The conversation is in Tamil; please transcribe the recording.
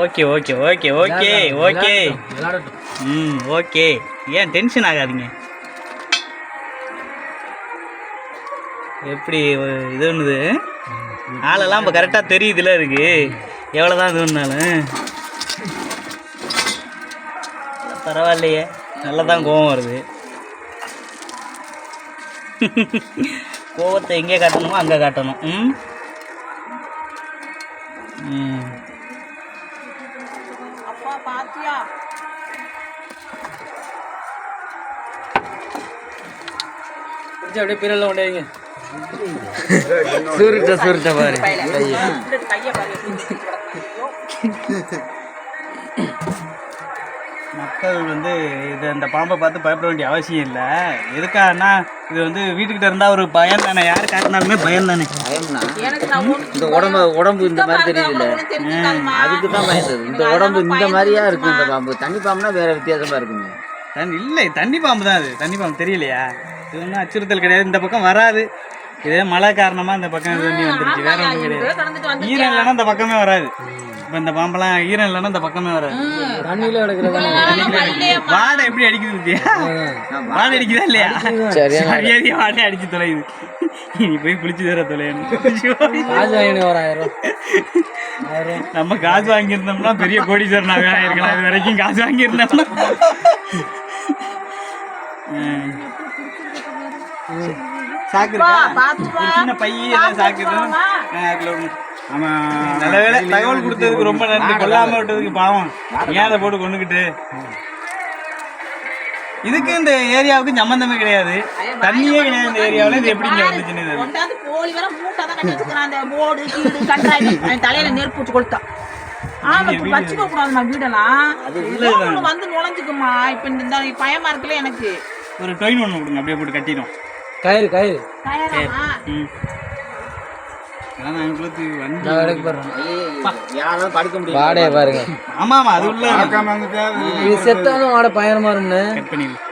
Okay okay okay okay okay okay. ஏன் டென்ஷன் ஆகாதீங்க. எப்படி இது ஒன்றுது ஆளெல்லாம் இப்போ கரெக்டாக தெரியுதுல இருக்கு. எவ்வளோதான் இது ஒன்றாலும் பரவாயில்லையே, நல்லா தான் கோவம் வருது. கோவத்தை எங்கே காட்டணுமோ அங்கே காட்டணும். அப்படியே பிறல உடையங்க சுருட்ட பாரு. மக்கள் வந்து இது அந்த பாம்பை பார்த்து பயப்பட வேண்டிய அவசியம் இல்லை. எதுக்காகனா இது வந்து வீட்டுக்கிட்ட இருந்தால் ஒரு பயம் தானே, யாரு காட்டினாலுமே பயம் தானே. இந்த உடம்பு இந்த மாதிரி தெரியல, அதுக்கு தான் பயந்தது. இந்த உடம்பு இந்த மாதிரியா இருக்கு. இந்த பாம்பு தண்ணி பாம்புனா வேற வித்தியாசமா இருக்குங்க. இல்லை தண்ணி பாம்பு தான் அது. தண்ணி பாம்பு தெரியலையா? இது ஒன்றும் அச்சுறுத்தல் கிடையாது. இந்த பக்கம் வராது. இதே மழை காரணமாக இந்த பக்கம் தண்ணி வந்துருச்சு, வேற ஒன்றும் கிடையாது. ஈரம் இல்லைன்னா இந்த பக்கமே வராது. இப்போ இந்த பாம்பெல்லாம் ஈரம் இல்லைன்னா இந்த பக்கமே வராது. தண்ணியில வாடை எப்படி அடிக்குது? வாடை அடிக்குதா இல்லையா? சரியாதியா வாடை அடிச்சு தொலையுது. இனி போய் குளிச்சு தர தொலையணும். நம்ம காசு வாங்கியிருந்தோம்னா பெரிய கோடீஸ்வரனாக ஆயிருக்கலாம். இது வரைக்கும் காசு வாங்கியிருந்தோம்னா சாக்கு சின்ன பையன் சாக்கு. ஆமா, நல்ல வேலை தகவல் கொடுத்ததுக்கு ரொம்ப நன்றி. கொல்லாம விட்டதுக்கு பாவம். ஏன் அதை போட்டு கொண்டுகிட்டு. இதுக்கு இந்த ஏரியாவுக்கு சம்பந்தமே கிடையாது, தண்ணியே கிடையாது இந்த ஏரியாவில். இது எப்படி இங்க வந்துச்சுன்னு தலையில நெருப்பு கொடுத்தா வச்சுக்க கூடாதுமா. வீடெல்லாம் வந்து நுழைஞ்சுக்குமா. இப்ப இந்த பயமா இருக்குல்ல எனக்கு. ஒரு டொயின் ஒன்று கொடுங்க, அப்படியே போட்டு கட்டிடும். கயிறு படுக்க முடியும். பாருங்க. ஆமா ஆமா, அது உள்ள செத்தாலும் வாட பயமா இருக்குன்னு கட் பண்ணிடலாம்.